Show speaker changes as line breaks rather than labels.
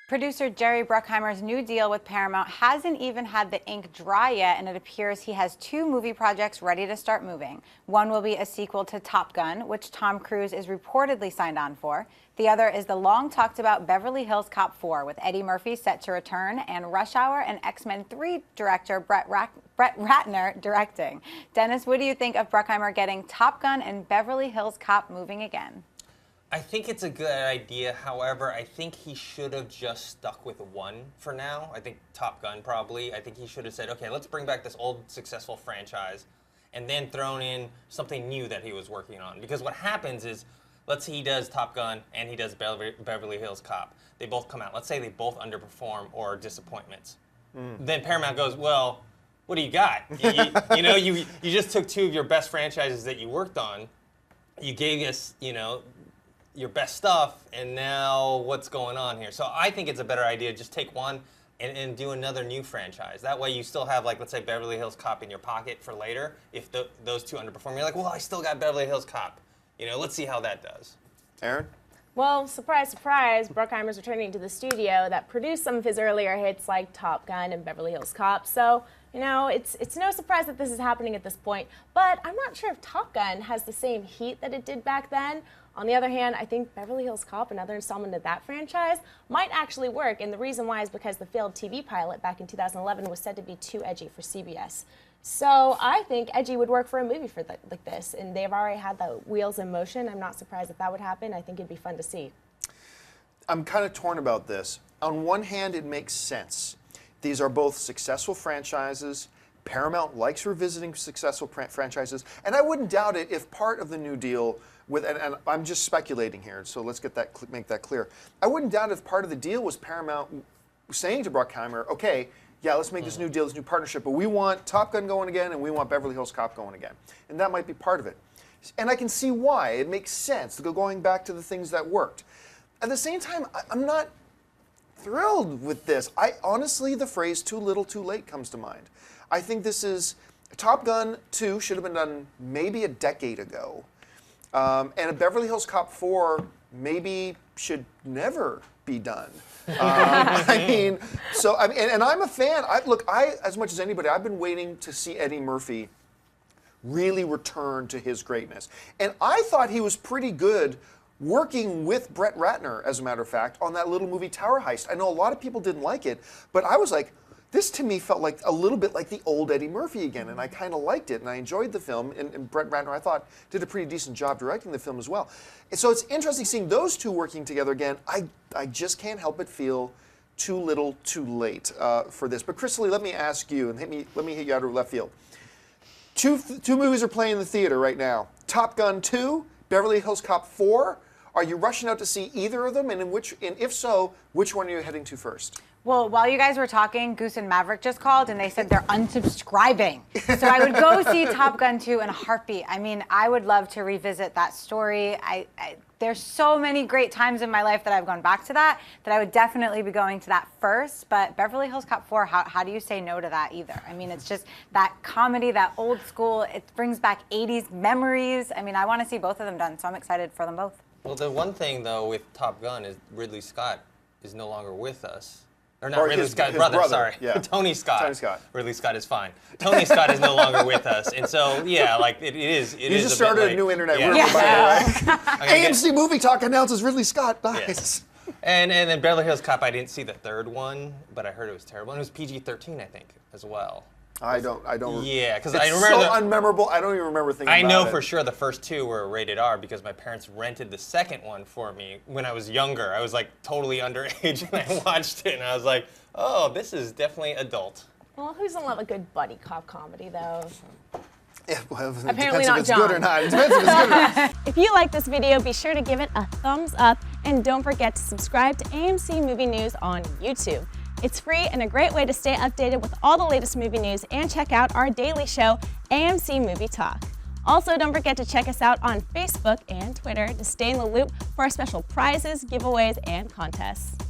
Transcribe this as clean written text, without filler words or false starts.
Producer Jerry Bruckheimer's new deal with Paramount hasn't even had the ink dry yet, and it appears he has 2 movie projects ready to start moving. One will be a sequel to Top Gun, which Tom Cruise is reportedly signed on for. The other is the long-talked-about Beverly Hills Cop 4, with Eddie Murphy set to return and Rush Hour and X-Men 3 director Brett Ratner directing. Dennis, what do you think of Bruckheimer getting Top Gun and Beverly Hills Cop moving again?
I think it's a good idea. However, I think he should have just stuck with one for now. I think Top Gun probably. I think he should have said, okay, let's bring back this old successful franchise and then thrown in something new that he was working on. Because what happens is, let's say he does Top Gun and he does Beverly Hills Cop. They both come out. Let's say they both underperform or are disappointments. Then Paramount goes, well, what do you got? You just took 2 of your best franchises that you worked on. You gave us, your best stuff, and now what's going on here? So I think it's a better idea, just take one and do another new franchise. That way you still have, like, let's say Beverly Hills Cop in your pocket for later. If those 2 underperform, you're like, well, I still got Beverly Hills Cop. Let's see how that does.
Aaron?
Well, surprise, surprise, Bruckheimer's returning to the studio that produced some of his earlier hits like Top Gun and Beverly Hills Cop. So, it's no surprise that this is happening at this point. But I'm not sure if Top Gun has the same heat that it did back then. On the other hand, I think Beverly Hills Cop, another installment of that franchise, might actually work. And the reason why is because the failed TV pilot back in 2011 was said to be too edgy for CBS. So I think edgy would work for a movie like this. And they've already had the wheels in motion. I'm not surprised if that would happen. I think it'd be fun to see.
I'm kind of torn about this. On one hand, it makes sense. These are both successful franchises. Paramount likes revisiting successful franchises. And I wouldn't doubt it if part of the new deal and I'm just speculating here, so let's make that clear. I wouldn't doubt if part of the deal was Paramount saying to Bruckheimer, okay, yeah, let's make this new deal, this new partnership, but we want Top Gun going again and we want Beverly Hills Cop going again. And that might be part of it. And I can see why. It makes sense to go going back to the things that worked. At the same time, I'm not thrilled with this. Honestly, the phrase too little, too late comes to mind. I think this is, Top Gun 2 should have been done maybe a decade ago. And a Beverly Hills Cop 4 maybe should never be done. And I'm a fan. As much as anybody, I've been waiting to see Eddie Murphy really return to his greatness. And I thought he was pretty good working with Brett Ratner, as a matter of fact, on that little movie Tower Heist. I know a lot of people didn't like it, but I was like, this to me felt like a little bit like the old Eddie Murphy again, and I kind of liked it, and I enjoyed the film, and Brett Ratner, I thought, did a pretty decent job directing the film as well. And so it's interesting seeing those 2 working together again. I just can't help but feel too little, too late for this. But Crystal Lee, let me ask you, and let me hit you out of left field. Two movies are playing in the theater right now. Top Gun 2, Beverly Hills Cop 4. Are you rushing out to see either of them, and if so, which one are you heading to first?
Well, while you guys were talking, Goose and Maverick just called, and they said they're unsubscribing. So I would go see Top Gun 2 in a heartbeat. I mean, I would love to revisit that story. There's so many great times in my life that I've gone back to that I would definitely be going to that first. But Beverly Hills Cop 4, how do you say no to that either? I mean, it's just that comedy, that old school. It brings back 80s memories. I mean, I want to see both of them done, so I'm excited for them both.
Well, the one thing, though, with Top Gun is Ridley Scott is no longer with us. Or not Ridley Scott, brother, sorry.
Yeah.
Tony Scott.
Tony Scott.
Ridley Scott is fine. Tony Scott is no longer with us. And so, yeah, like, it is. You
just started a new internet rumor, by the way. AMC Movie Talk announces Ridley Scott. Nice.
Yes. And then Beverly Hills Cop, I didn't see the 3rd one, but I heard it was terrible. And it was PG-13, I think, as well.
I don't.
Yeah, because
I remember so unmemorable. I don't even remember thinking about it.
I know for sure the first 2 were rated R because my parents rented the second one for me when I was younger. I was like totally underage and I watched it and I was like, oh, this is definitely adult.
Well, who doesn't love a good buddy cop comedy, though?
Yeah, well,
apparently
not John. Good or not. It depends if it's good or not.
If you like this video, be sure to give it a thumbs up and don't forget to subscribe to AMC Movie News on YouTube. It's free and a great way to stay updated with all the latest movie news and check out our daily show, AMC Movie Talk. Also, don't forget to check us out on Facebook and Twitter to stay in the loop for our special prizes, giveaways, and contests.